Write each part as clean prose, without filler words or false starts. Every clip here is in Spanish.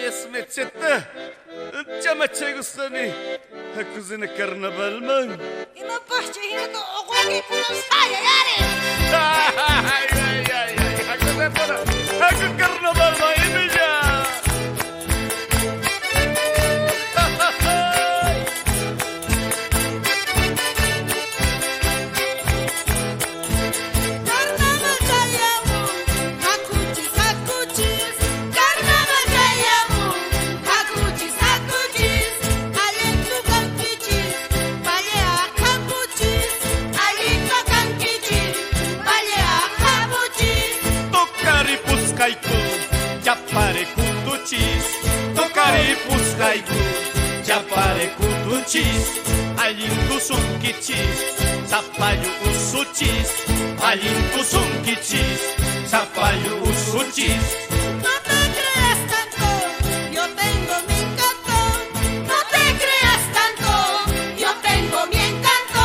Esmecete, chamachegussani, hakuzina carnavalman. E na parte rindo, o que com saia, yare. Ai, hakuzina para, haku carnavalman imija. Tocaripus haiku, japarekutuchis, alinkusunkichis, sapayu usuchis, alinkusunkichis, sapayu usuchis. No te creas tanto, yo tengo mi encanto. No te creas tanto, yo tengo mi encanto.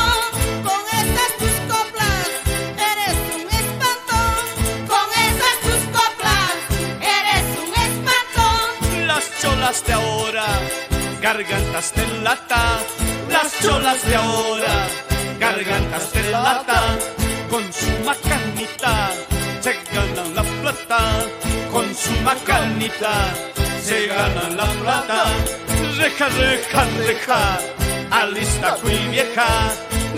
Con esas tus coplas, eres un espanto. Con esas tus coplas, eres un espanto. Las cholas de ahora, gargantas de lata. Las cholas de ahora, gargantas de lata. Con su macanita se ganan la plata. Con su macanita se ganan la plata. Reja, reja, reja, alista cuy vieja.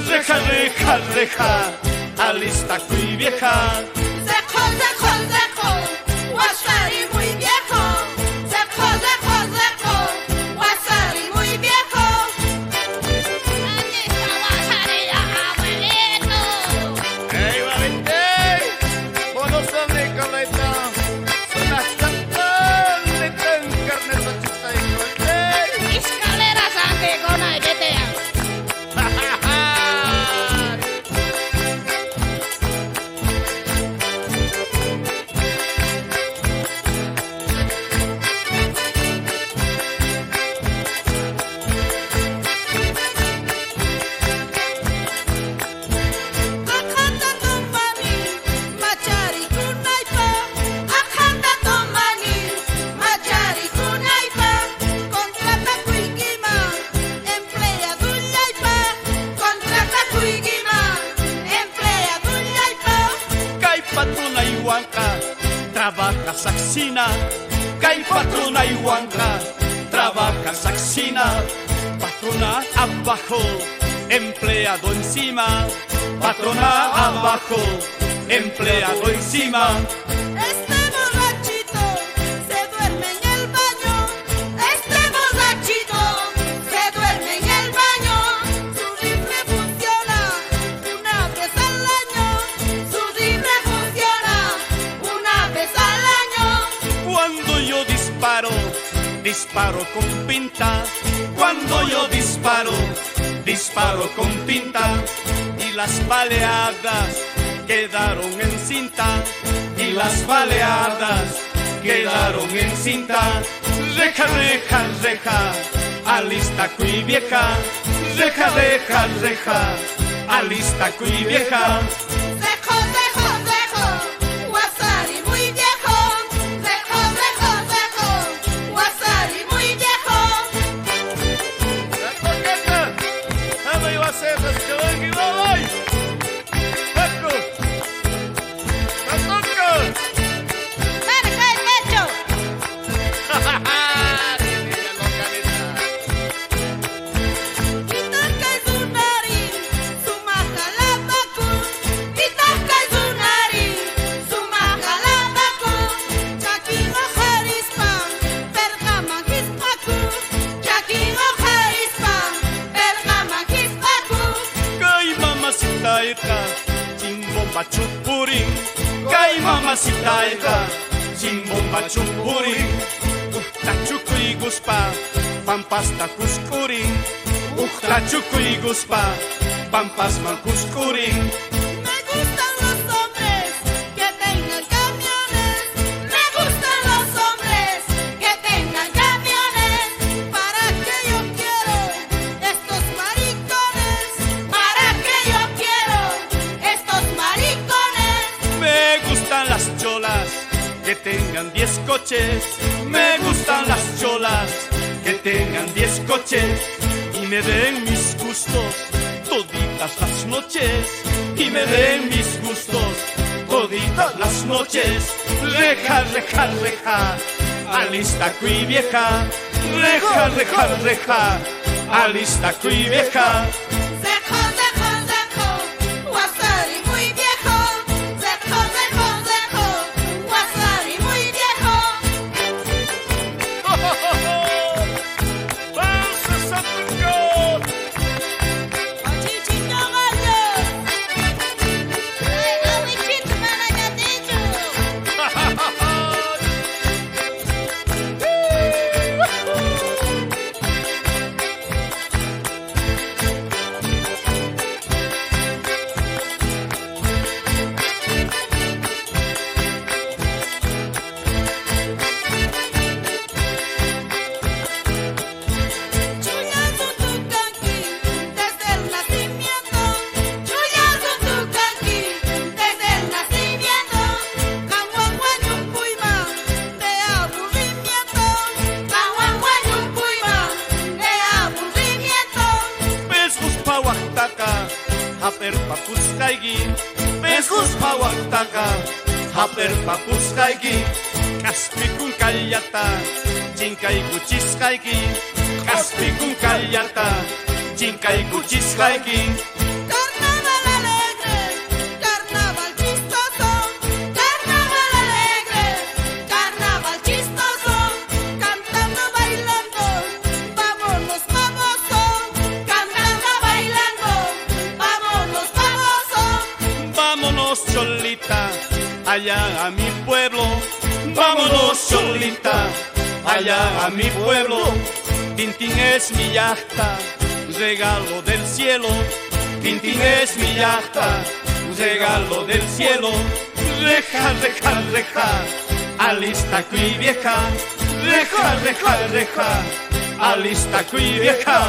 Reja, reja, reja, alista cuy vieja. Zejo, zejo, zejo, wasari muy viejo. Zejo, zejo, zejo, wasari muy viejo. ¿Dónde está wasari, abuelito? Hey, babite, bonos son de coleta, son las cantas de tan carne sachita y colete. Escaleras ante con airetea. Akanda tomani, machari kunaipa. Akanda tomani, machari kunaipa. Contrata kuigima, emplea dulaipa. Contrata kuigima, emplea dulaipa. Kay patrona y huanca, trabaja saxina. Kay patrona y huanca, trabaja saxina. Patrona abajo, empleado encima. Patrona abajo, empleado encima. Este borrachito se duerme en el baño. Este borrachito se duerme en el baño. Su rifle funciona una vez al año. Su rifle funciona una vez al año. Cuando yo disparo, disparo con pinta. Cuando yo disparo, disparo con pinta. Y las baleadas quedaron en cinta. Y las baleadas quedaron en cinta. Reja, reja, reja, alista cuy vieja. Reja, reja, reja, alista cuy vieja. Zejo, zejo, zejo, wasari muy viejo. Zejo, zejo, zejo, wasari muy viejo. La toqueta, ama iba a ser las que van y voy. Haku, la toca. Marca el pecho. Niña locanita. Itaca es un nariz, su majalabacu. Itaca es un nariz, su majalabacu. Chaquino jarispa, pergama gispacu. Chaquino jarispa, pergama gispacu. Kay mamacita eka, chimbomba chupurin. Kay mamacita eka, chimbomba chupurin. Ukta chukuy guspa, pampas ta kuskurin. Ukta chukuy guspa, pampas man kuskurin. Me gustan los hombres que tengan camiones. Me gustan los hombres que tengan camiones. ¿Para qué yo quiero estos maricones? ¿Para qué yo quiero estos maricones? Me gustan las cholas que tengan tengan 10 coches. Me gustan las cholas que tengan 10 coches y me den mis gustos toditas las noches. Y me den mis gustos toditas las noches. Reja, reja, reja, alista qui vieja. Reja, reja, reja, alista qui vieja. Zejo, zejo, zejo, Guasari muy viejo. Zejo, zejo, zejo, Guasari muy viejo. ¡Vamos a Santurco! Chichito gallo. Ay, abuelito, malagadillo. Chuyazo tucaqui, desde el nacimiento. Chuyazo tucaqui, desde el nacimiento. Cahuanguayumpuyma, de aburrimiento. Cahuanguayumpuyma, de aburrimiento. Pescus pa Oaxaca, haper papuscaigui. Pescus pa Oaxaca, haper papuscaigui. Caspicun callata, chincaigu chiscaigui. Caspicun callata, chincaigu chiscaigui. Carnaval alegre, carnaval chistoso. Carnaval alegre, carnaval chistoso. Cantando, bailando, vámonos, famoso. Cantando, bailando, vámonos, famoso. Vámonos, cholita, allá a mi pueblo. Vámonos, cholita, allá a mi pueblo. Tintín es mi yachta, regalo del cielo. Tintín es mi yachta, regalo del cielo. Reja, reja, reja, alista qui vieja. Reja, reja, reja, alista qui vieja.